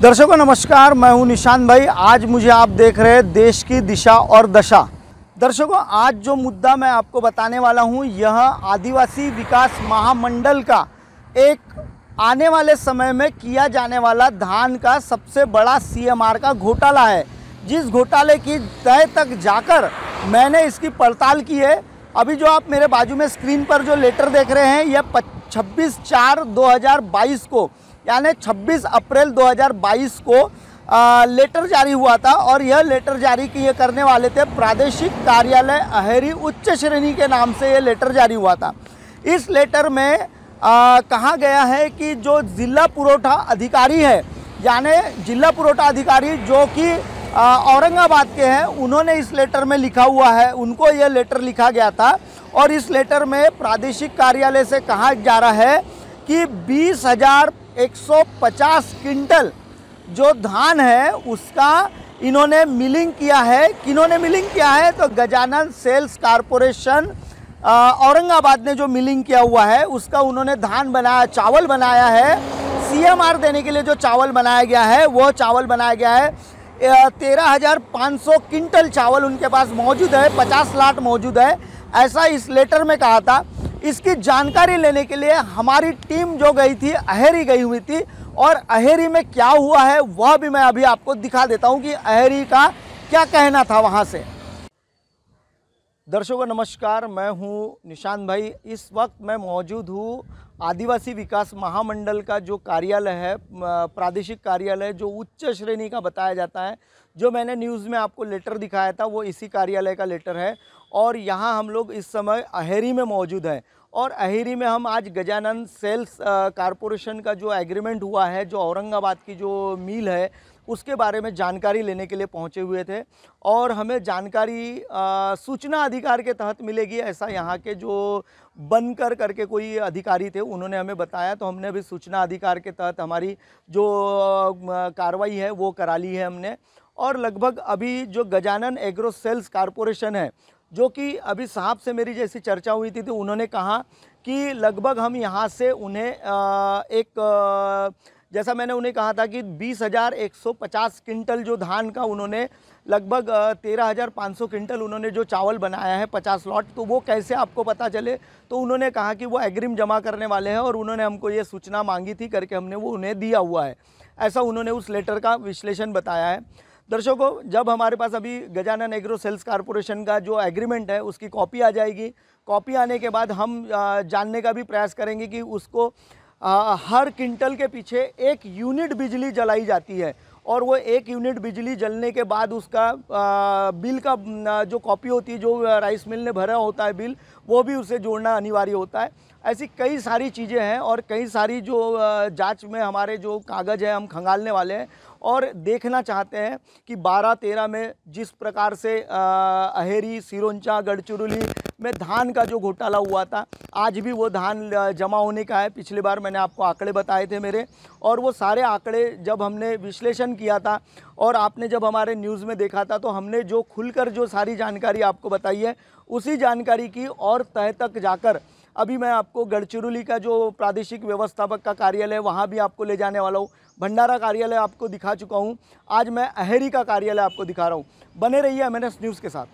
दर्शकों नमस्कार, मैं हूं निशान भाई। आज मुझे आप देख रहे हैं देश की दिशा और दशा। दर्शकों, आज जो मुद्दा मैं आपको बताने वाला हूं, यह आदिवासी विकास महामंडल का एक आने वाले समय में किया जाने वाला धान का सबसे बड़ा सीएमआर का घोटाला है, जिस घोटाले की तह तक जाकर मैंने इसकी पड़ताल की है। अभी जो आप मेरे बाजू में स्क्रीन पर जो लेटर देख रहे हैं, यह 26/4/2022 को यानी 26 अप्रैल 2022 को लेटर जारी हुआ था। और यह लेटर जारी किए करने वाले थे प्रादेशिक कार्यालय अहेरी उच्च श्रेणी के नाम से यह लेटर जारी हुआ था। इस लेटर में कहा गया है कि जो जिला पुरवठा अधिकारी है, यानी जिला पुरवठा अधिकारी जो कि औरंगाबाद के हैं, उन्होंने इस लेटर में लिखा हुआ है, उनको यह लेटर लिखा गया था। और इस लेटर में प्रादेशिक कार्यालय से कहा जा रहा है कि 20,150 क्विंटल जो धान है उसका इन्होंने मिलिंग किया है। किन्होंने मिलिंग किया है? तो गजानन सेल्स कारपोरेशन औरंगाबाद ने जो मिलिंग किया हुआ है उसका उन्होंने धान बनाया, चावल बनाया है। सीएमआर देने के लिए जो चावल बनाया गया है वो चावल बनाया गया है 13,500 क्विंटल चावल उनके पास मौजूद है, 50 लाट मौजूद है, ऐसा इस लेटर में कहा था। इसकी जानकारी लेने के लिए हमारी टीम जो गई थी, अहेरी गई हुई थी, और अहेरी में क्या हुआ है वह भी मैं अभी आपको दिखा देता हूं कि अहेरी का क्या कहना था वहां से। दर्शकों नमस्कार, मैं हूं निशान भाई। इस वक्त मैं मौजूद हूं आदिवासी विकास महामंडल का जो कार्यालय है, प्रादेशिक कार्यालय जो उच्च श्रेणी का बताया जाता है। जो मैंने न्यूज़ में आपको लेटर दिखाया था वो इसी कार्यालय का लेटर है। और यहाँ हम लोग इस समय अहेरी में मौजूद हैं। और अहेरी में हम आज गजानन सेल्स कारपोरेशन का जो एग्रीमेंट हुआ है, जो औरंगाबाद की जो मिल है, उसके बारे में जानकारी लेने के लिए पहुंचे हुए थे। और हमें जानकारी सूचना अधिकार के तहत मिलेगी, ऐसा यहाँ के जो बनकर करके कोई अधिकारी थे उन्होंने हमें बताया। तो हमने भी सूचना अधिकार के तहत हमारी जो कार्रवाई है वो करा ली है हमने। और लगभग अभी जो गजानन एग्रो सेल्स कारपोरेशन है, जो कि अभी साहब से मेरी जैसी चर्चा हुई थी तो उन्होंने कहा कि लगभग हम यहाँ से उन्हें जैसा मैंने उन्हें कहा था कि 20,150 क्विंटल जो धान का उन्होंने लगभग 13,500 क्विंटल उन्होंने जो चावल बनाया है 50 लॉट, तो वो कैसे आपको पता चले? तो उन्होंने कहा कि वो एग्रीम जमा करने वाले हैं और उन्होंने हमको ये सूचना मांगी थी करके हमने वो उन्हें दिया हुआ है, ऐसा उन्होंने उस लेटर का विश्लेषण बताया है। दर्शकों, जब हमारे पास अभी गजानन एग्रो सेल्स कारपोरेशन का जो एग्रीमेंट है उसकी कॉपी आ जाएगी। कॉपी आने के बाद हम जानने का भी प्रयास करेंगे कि उसको हर क्विंटल के पीछे 1 यूनिट बिजली जलाई जाती है। और वो 1 यूनिट बिजली जलने के बाद उसका बिल का जो कॉपी होती है, जो राइस मिल ने भरा होता है बिल, वो भी उसे जोड़ना अनिवार्य होता है। ऐसी कई सारी चीज़ें हैं और कई सारी जो जांच में हमारे जो कागज़ है हम खंगालने वाले हैं और देखना चाहते हैं कि 12-13 में जिस प्रकार से अहेरी, सिरोंचा, गढ़चिरौली में धान का जो घोटाला हुआ था, आज भी वो धान जमा होने का है। पिछली बार मैंने आपको आंकड़े बताए थे मेरे, और वो सारे आंकड़े जब हमने विश्लेषण किया था और आपने जब हमारे न्यूज़ में देखा था, तो हमने जो खुलकर जो सारी जानकारी आपको बताई है, उसी जानकारी की और तह तक जाकर अभी मैं आपको गढ़चिरौली का जो प्रादेशिक व्यवस्थापक का कार्यालय है वहाँ भी आपको ले जाने वाला हूँ। भंडारा कार्यालय आपको दिखा चुका हूँ, आज मैं अहेरी का कार्यालय आपको दिखा रहा हूँ। बने रहिए MNS न्यूज़ के साथ।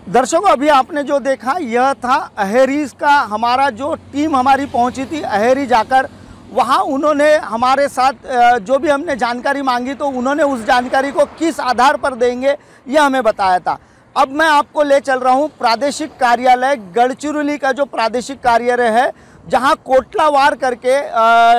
दर्शकों, अभी आपने जो देखा यह था अहेरी का हमारा जो टीम हमारी पहुँची थी अहेरी जाकर। वहाँ उन्होंने हमारे साथ जो भी हमने जानकारी मांगी तो उन्होंने उस जानकारी को किस आधार पर देंगे यह हमें बताया था। अब मैं आपको ले चल रहा हूँ प्रादेशिक कार्यालय गढ़चिरौली का जो प्रादेशिक कार्यालय है, जहाँ कोटलावार करके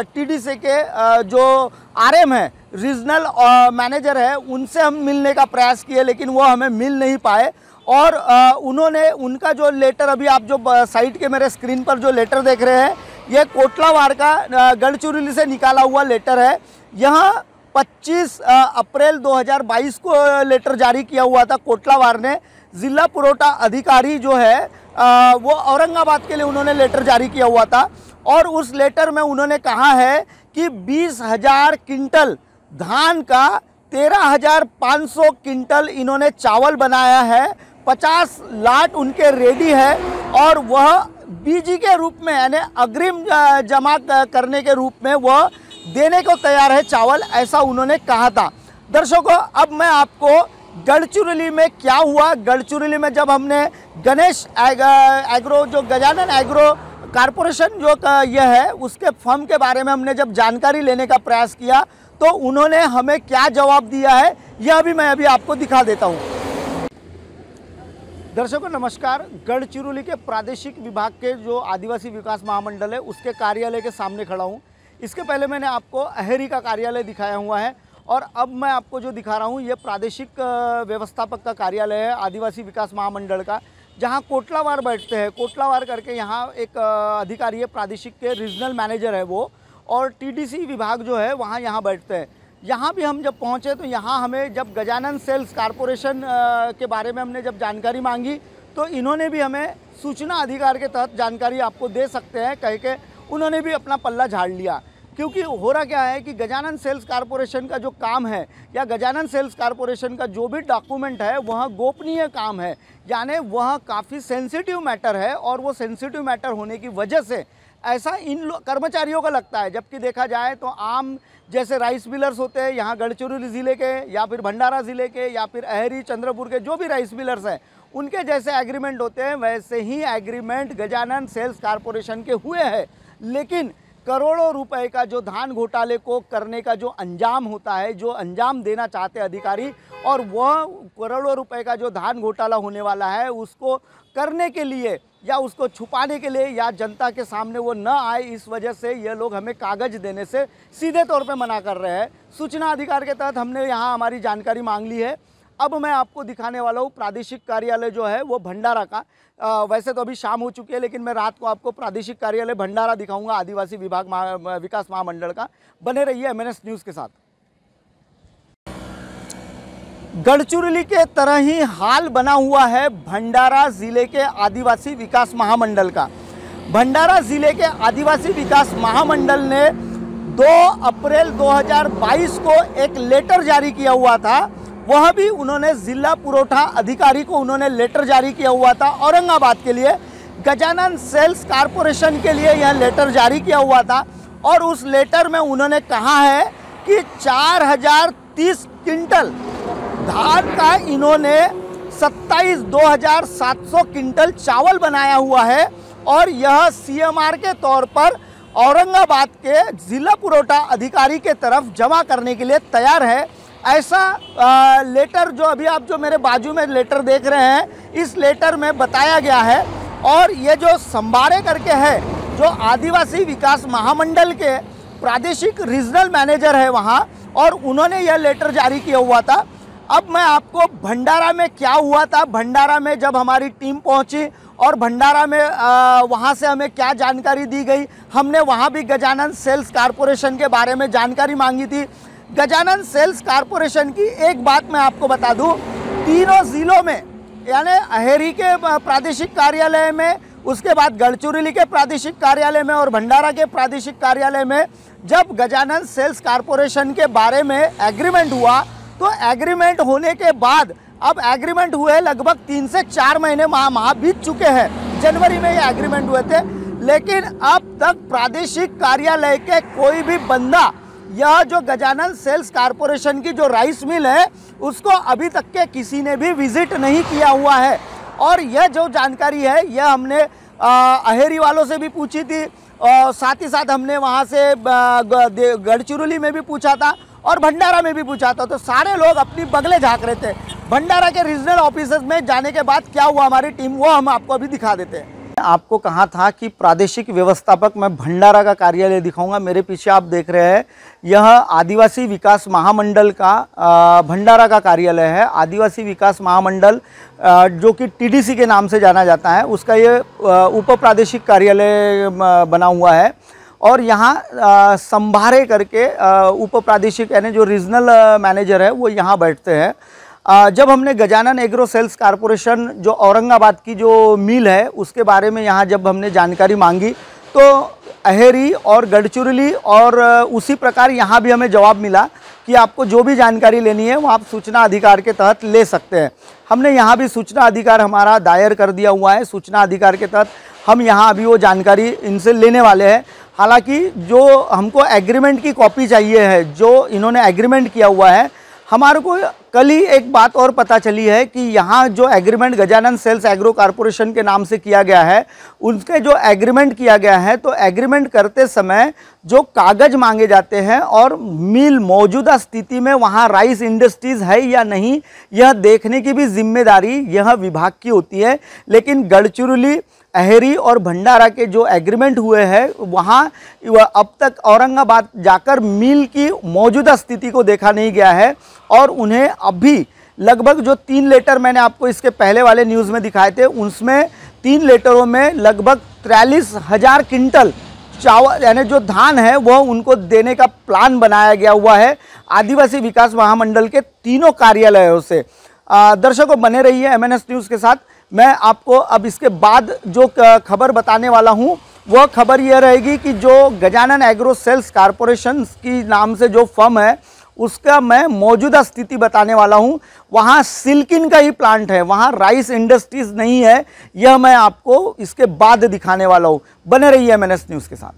TDC के जो RM है, रीजनल मैनेजर है, उनसे हम मिलने का प्रयास किए लेकिन वो हमें मिल नहीं पाए। और उन्होंने उनका जो लेटर, अभी आप जो साइट के मेरे स्क्रीन पर जो लेटर देख रहे हैं, ये कोटलावार का गढ़चिरौली से निकाला हुआ लेटर है। यहाँ 25 अप्रैल 2022 को लेटर जारी किया हुआ था कोटलावार ने। जिला पुरवठा अधिकारी जो है वो औरंगाबाद के लिए उन्होंने लेटर जारी किया हुआ था। और उस लेटर में उन्होंने कहा है कि 20,000 क्विंटल धान का 13,500 क्विंटल इन्होंने चावल बनाया है, 50 लाट उनके रेडी है और वह बीजी के रूप में यानी अग्रिम जमा करने के रूप में वह देने को तैयार है चावल, ऐसा उन्होंने कहा था। दर्शकों, अब मैं आपको गढ़चिरौली में क्या हुआ, गढ़चिरौली में जब हमने गणेश एग्रो जो गजानन एग्रो कारपोरेशन जो यह है उसके फर्म के बारे में हमने जब जानकारी लेने का प्रयास किया तो उन्होंने हमें क्या जवाब दिया है यह भी मैं अभी आपको दिखा देता हूँ। दर्शकों नमस्कार, गढ़चिरौली के प्रादेशिक विभाग के जो आदिवासी विकास महामंडल है उसके कार्यालय के सामने खड़ा हूँ। इसके पहले मैंने आपको अहेरी का कार्यालय दिखाया हुआ है और अब मैं आपको जो दिखा रहा हूँ ये प्रादेशिक व्यवस्थापक का कार्यालय है आदिवासी विकास महामंडल का, जहाँ कोटलावार बैठते हैं। कोटलावार करके यहाँ एक अधिकारी है, प्रादेशिक के रीजनल मैनेजर है वो, और टीडीसी विभाग जो है वहाँ यहाँ बैठते हैं। यहाँ भी हम जब पहुँचे तो यहाँ हमें जब गजानन सेल्स कारपोरेशन के बारे में हमने जब जानकारी मांगी तो इन्होंने भी हमें सूचना अधिकार के तहत जानकारी आपको दे सकते हैं कह के उन्होंने भी अपना पल्ला झाड़ लिया। क्योंकि हो रहा क्या है कि गजानन सेल्स कारपोरेशन का जो काम है या गजानन सेल्स कारपोरेशन का जो भी डॉक्यूमेंट है वह गोपनीय काम है, यानी वह काफ़ी सेंसिटिव मैटर है और वो सेंसिटिव मैटर होने की वजह से ऐसा इन कर्मचारियों का लगता है। जबकि देखा जाए तो आम जैसे राइस मिलर्स होते हैं यहाँ गढ़चिरौली ज़िले के या फिर भंडारा ज़िले के या फिर अहेरी चंद्रपुर के जो भी राइस मिलर्स हैं उनके जैसे एग्रीमेंट होते हैं वैसे ही एग्रीमेंट गजानन सेल्स कारपोरेशन के हुए हैं। लेकिन करोड़ों रुपए का जो धान घोटाले को करने का जो अंजाम होता है, जो अंजाम देना चाहते अधिकारी, और वह करोड़ों रुपए का जो धान घोटाला होने वाला है उसको करने के लिए या उसको छुपाने के लिए या जनता के सामने वो न आए, इस वजह से ये लोग हमें कागज़ देने से सीधे तौर पे मना कर रहे हैं। सूचना अधिकार के तहत हमने यहाँ हमारी जानकारी मांग ली है। अब मैं आपको दिखाने वाला हूँ प्रादेशिक कार्यालय जो है वो भंडारा का। वैसे तो अभी शाम हो चुकी है लेकिन मैं रात को आपको प्रादेशिक कार्यालय भंडारा दिखाऊंगा आदिवासी विभाग विकास महामंडल का। बने रहिए MNS न्यूज़ के साथ। गढ़चिरौली के तरह ही हाल बना हुआ है भंडारा जिले के आदिवासी विकास महामंडल का। भंडारा जिले के आदिवासी विकास महामंडल ने 2 अप्रैल 2022 को एक लेटर जारी किया हुआ था। वह भी उन्होंने जिला पुरवठा अधिकारी को उन्होंने लेटर जारी किया हुआ था औरंगाबाद के लिए, गजानन सेल्स कारपोरेशन के लिए यह लेटर जारी किया हुआ था। और उस लेटर में उन्होंने कहा है कि 4030 क्विंटल धान का इन्होंने 27,700 क्विंटल चावल बनाया हुआ है और यह CMR के तौर पर औरंगाबाद के जिला पुरवठा अधिकारी के तरफ जमा करने के लिए तैयार है। ऐसा लेटर जो अभी आप जो मेरे बाजू में लेटर देख रहे हैं इस लेटर में बताया गया है। और ये जो संभारे करके है जो आदिवासी विकास महामंडल के प्रादेशिक रीजनल मैनेजर है वहाँ, और उन्होंने यह लेटर जारी किया हुआ था। अब मैं आपको भंडारा में क्या हुआ था, भंडारा में जब हमारी टीम पहुंची और भंडारा में वहां से हमें क्या जानकारी दी गई, हमने वहां भी गजानन सेल्स कारपोरेशन के बारे में जानकारी मांगी थी। गजानन सेल्स कारपोरेशन की एक बात मैं आपको बता दूं, तीनों जिलों में यानी अहेरी के प्रादेशिक कार्यालय में, उसके बाद गढ़चिरौली के प्रादेशिक कार्यालय में और भंडारा के प्रादेशिक कार्यालय में जब गजानन सेल्स कारपोरेशन के बारे में एग्रीमेंट हुआ तो एग्रीमेंट होने के बाद अब एग्रीमेंट हुए लगभग 3 से 4 महीने माह बीत चुके हैं। जनवरी में ये एग्रीमेंट हुए थे, लेकिन अब तक प्रादेशिक कार्यालय के कोई भी बंदा यह जो गजानन सेल्स कारपोरेशन की जो राइस मिल है उसको अभी तक के किसी ने भी विजिट नहीं किया हुआ है। और यह जो जानकारी है यह हमने अहेरी वालों से भी पूछी थी और साथ ही साथ हमने वहाँ से गढ़चिरौली में भी पूछा था और भंडारा में भी पूछा था। तो सारे लोग अपनी बगले झाँक रहे थे। भंडारा के रीजनल ऑफिसर्स में जाने के बाद क्या हुआ हमारी टीम, वो हम आपको अभी दिखा देते हैं। आपको कहा था कि प्रादेशिक व्यवस्थापक मैं भंडारा का कार्यालय दिखाऊंगा। मेरे पीछे आप देख रहे हैं यह आदिवासी विकास महामंडल का भंडारा का कार्यालय है। आदिवासी विकास महामंडल जो कि TDC के नाम से जाना जाता है, उसका ये उप प्रादेशिक कार्यालय बना हुआ है। और यहाँ संभारे करके उप प्रादेशिक यानी जो रीजनल मैनेजर है वो यहाँ बैठते हैं। जब हमने गजानन एग्रो सेल्स कारपोरेशन जो औरंगाबाद की जो मिल है उसके बारे में यहाँ जब हमने जानकारी मांगी तो अहेरी और गढ़चिरौली और उसी प्रकार यहाँ भी हमें जवाब मिला कि आपको जो भी जानकारी लेनी है वो आप सूचना अधिकार के तहत ले सकते हैं। हमने यहाँ भी सूचना अधिकार हमारा दायर कर दिया हुआ है। सूचना अधिकार के तहत हम यहाँ अभी वो जानकारी इनसे लेने वाले हैं। हालांकि जो हमको एग्रीमेंट की कॉपी चाहिए है, जो इन्होंने एग्रीमेंट किया हुआ है, हमारे को कल ही एक बात और पता चली है कि यहाँ जो agreement Gajanan sales agro corporation के नाम से किया गया है, उनके जो एग्रीमेंट किया गया है, तो एग्रीमेंट करते समय जो कागज़ मांगे जाते हैं और मिल मौजूदा स्थिति में वहाँ राइस इंडस्ट्रीज़ है या नहीं, यह देखने की भी जिम्मेदारी यह विभाग की होती है। लेकिन गढ़चिरौली, अहेरी और भंडारा के जो एग्रीमेंट हुए हैं, वहाँ अब तक औरंगाबाद जाकर मिल की मौजूदा स्थिति को देखा नहीं गया है और उन्हें अभी लगभग जो 3 लेटर मैंने आपको इसके पहले वाले न्यूज़ में दिखाए थे, उसमें 3 लेटरों में लगभग 43,000 क्विंटल चावल यानी जो धान है वह उनको देने का प्लान बनाया गया हुआ है आदिवासी विकास महामंडल के तीनों कार्यालयों से। दर्शकों बने रहिए MNS न्यूज़ के साथ। मैं आपको अब इसके बाद जो खबर बताने वाला हूं, वह खबर यह रहेगी कि जो गजानन एग्रो सेल्स कॉरपोरेशन की नाम से जो फर्म है, उसका मैं मौजूदा स्थिति बताने वाला हूं। वहां सिल्किन का ही प्लांट है, वहां राइस इंडस्ट्रीज नहीं है। यह मैं आपको इसके बाद दिखाने वाला हूं। बने रहिए MNS न्यूज़ के साथ।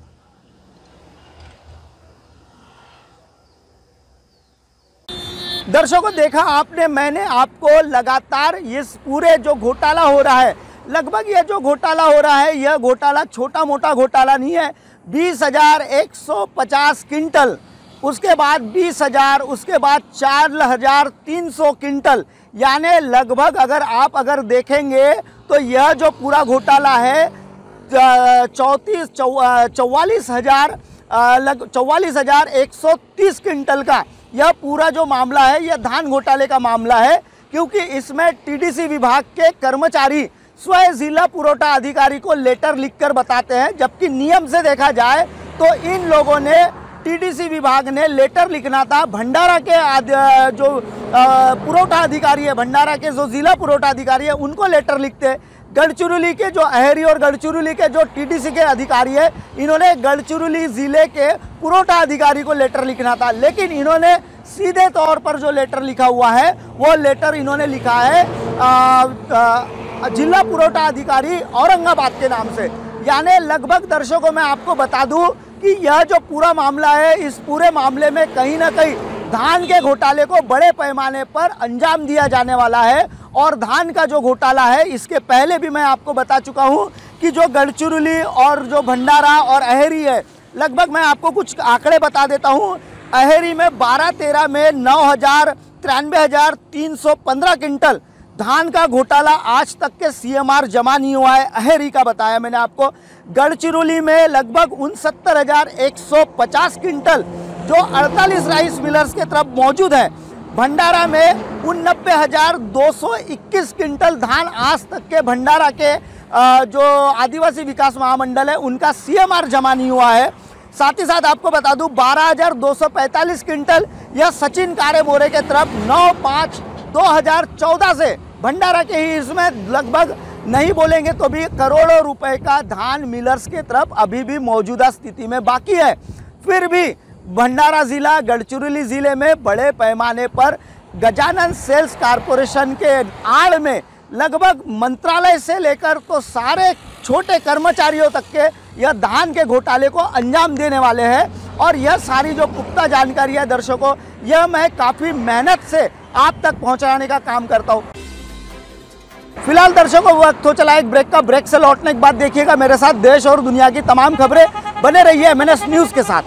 दर्शकों देखा आपने, मैंने आपको लगातार ये पूरे जो घोटाला हो रहा है, लगभग ये जो घोटाला हो रहा है, यह घोटाला छोटा मोटा घोटाला नहीं है। 20,150 क्विंटल, उसके बाद 20,000, उसके बाद 4,300 क्विंटल, यानी लगभग अगर देखेंगे तो यह जो पूरा घोटाला है 44,130 क्विंटल का यह पूरा जो मामला है, यह धान घोटाले का मामला है। क्योंकि इसमें TDC विभाग के कर्मचारी स्वयं जिला पुरवठा अधिकारी को लेटर लिखकर बताते हैं, जबकि नियम से देखा जाए तो इन लोगों ने TDC विभाग ने लेटर लिखना था भंडारा के जो पुरवठा अधिकारी है, भंडारा के जो जिला पुरवठा अधिकारी है, उनको लेटर लिखते। गढ़चिरौली के जो अहेरी और गढ़चिरौली के जो TDC के अधिकारी है, इन्होंने गढ़चिरौली जिले के पुरवठा अधिकारी को लेटर लिखना था। लेकिन इन्होंने सीधे तौर पर जो लेटर लिखा हुआ है, वो लेटर इन्होंने लिखा है जिला पुरवठा अधिकारी औरंगाबाद के नाम से। यानी लगभग दर्शकों मैं आपको बता दूं कि यह जो पूरा मामला है, इस पूरे मामले में कहीं ना कहीं धान के घोटाले को बड़े पैमाने पर अंजाम दिया जाने वाला है। और धान का जो घोटाला है, इसके पहले भी मैं आपको बता चुका हूं कि जो गढ़चिरौली और जो भंडारा और अहेरी है, लगभग मैं आपको कुछ आंकड़े बता देता हूं। अहेरी में 12-13 में 9,93,315 क्विंटल धान का घोटाला आज तक के CMR जमा नहीं हुआ है, अहेरी का बताया मैंने आपको। गढ़चिरौली में लगभग 69,150 क्विंटल जो 48 राइस मिलर्स के तरफ मौजूद है। भंडारा में 89,221 क्विंटल धान आज तक के भंडारा के जो आदिवासी विकास महामंडल है, उनका CMR जमा नहीं हुआ है। साथ ही साथ आपको बता दूं 12,245 क्विंटल यह सचिन कारे बोरे के तरफ 9/5/2014 से भंडारा के ही, इसमें लगभग नहीं बोलेंगे तो भी करोड़ों रुपए का धान मिलर्स के तरफ अभी भी मौजूदा स्थिति में बाकी है। फिर भी भंडारा जिला, गढ़चिरौली जिले में बड़े पैमाने पर गजानन सेल्स कॉरपोरेशन के आड़ में लगभग मंत्रालय से लेकर तो सारे छोटे कर्मचारियों तक के यह धान के घोटाले को अंजाम देने वाले हैं। और यह सारी जो पुख्ता जानकारी है दर्शकों, यह मैं काफ़ी मेहनत से आप तक पहुंचाने का काम करता हूं। फिलहाल दर्शकों वक्त हो चला एक ब्रेक का। ब्रेक से लौटने के बाद देखिएगा मेरे साथ देश और दुनिया की तमाम खबरें। बने रहिए MNS न्यूज़ के साथ।